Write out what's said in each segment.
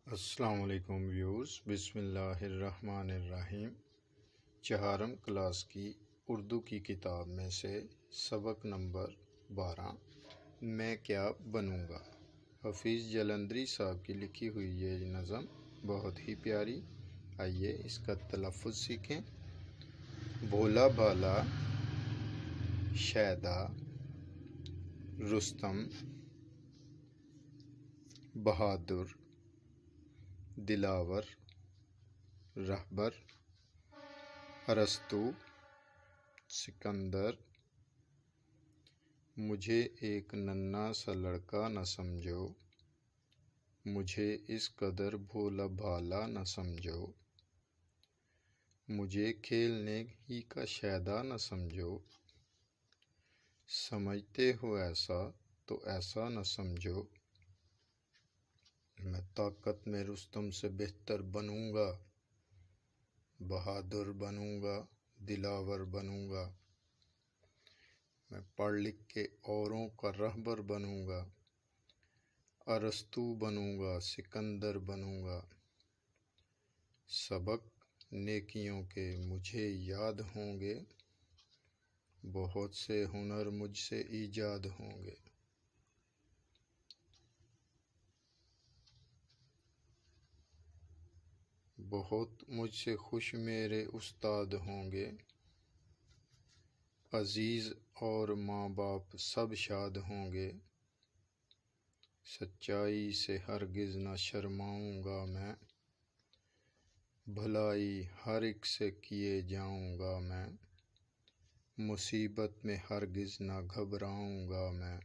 السلام علیکم ویورز، بسم اللہ الرحمن الرحیم۔ چہارم کلاس کی اردو کی کتاب میں سے سبق نمبر 12 میں کیا بنوں گا، حفیظ جلندری صاحب کی لکھی ہوئی یہ نظم بہت ہی پیاری۔ آئیے اس کا تلفظ سیکھیں۔ بھولا بھالا شیدا رستم بہادر دلاور رہبر ارسطو سکندر، مجھے ایک ننھا سا لڑکا نہ سمجھو، مجھے اس قدر بھولا بھالا نہ سمجھو، مجھے کھیلنے ہی کا شیدا نہ سمجھو، سمجھتے ہو ایسا تو ایسا نہ سمجھو، میں طاقت میں رستم سے بہتر بنوں گا، بہادر بنوں گا، دلاور بنوں گا، میں پڑھ لکھ کے اوروں کا رہبر بنوں گا، ارسطو بنوں گا، سکندر بنوں گا، سبق نیکیوں کے مجھے یاد ہوں گے، بہت سے ہنر مجھ سے ایجاد ہوں گے، بہت مجھ سے خوش میرے استاد ہوں گے، عزیز اور ماں باپ سب شاد ہوں گے، سچائی سے ہرگز نہ شرماؤں گا میں، بھلائی ہر ایک سے کیے جاؤں گا میں، مصیبت میں ہرگز نہ گھبراؤں گا میں،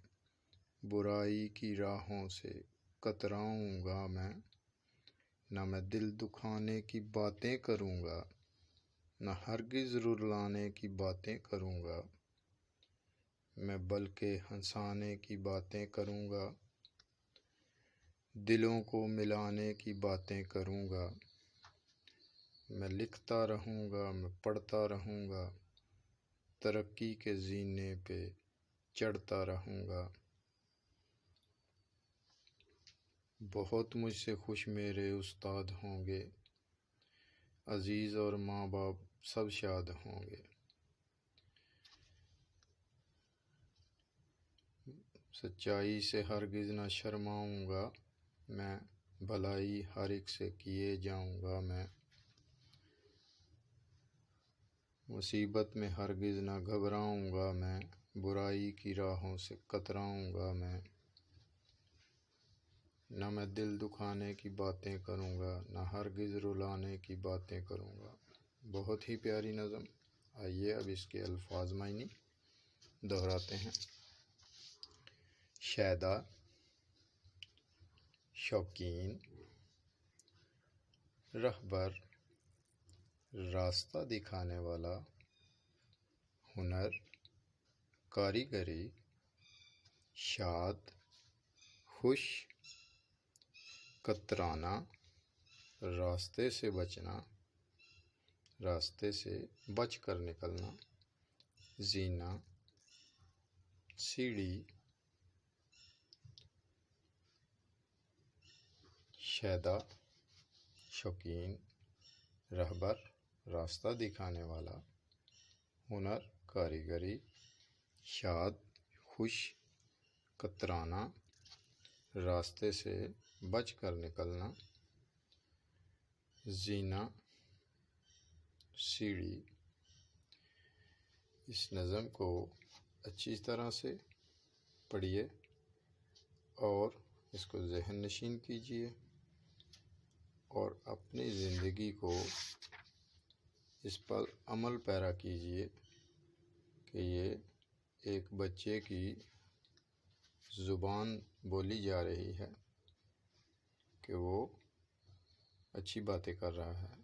برائی کی راہوں سے کتراؤں گا میں، نہ میں دل دکھانے کی باتیں کروں گا، نہ ہرگز رلانے کی باتیں کروں گا، میں بلکہ ہنسانے کی باتیں کروں گا، دلوں کو ملانے کی باتیں کروں گا، میں لکھتا رہوں گا، میں پڑھتا رہوں گا، ترقی کے زینے پہ چڑھتا رہوں گا، بہت مجھ سے خوش میرے استاد ہوں گے، عزیز اور ماں باپ سب شاد ہوں گے، سچائی سے ہرگز نہ شرماؤں گا میں، بھلائی ہر ایک سے کیے جاؤں گا میں، مصیبت میں ہرگز نہ گھبراؤں گا میں، برائی کی راہوں سے کتراؤں گا میں، نہ میں دل دکھانے کی باتیں کروں گا، نہ ہرگز رلانے کی باتیں کروں گا۔ بہت ہی پیاری نظم۔ آئیے اب اس کے الفاظ معنی دہراتے ہیں۔ شیدا شوقین، رہبر راستہ دکھانے والا، ہنر کاریگری، شاد خوش، کترانا راستے سے بچنا، راستے سے بچ کر نکلنا، زینا سیڑھی، شیدا شوقین، رہبر راستہ دکھانے والا، ہنر کاریگری، شاد خوش، کترانا راستے سے بچ کر نکلنا، زینا سیڑھی۔ اس نظم کو اچھی طرح سے پڑھیے اور اس کو ذہن نشین کیجیے اور اپنی زندگی کو اس پر عمل پیرا کیجیے کہ یہ ایک بچے کی زبان بولی جا رہی ہے کہ وہ اچھی باتیں کر رہا ہے۔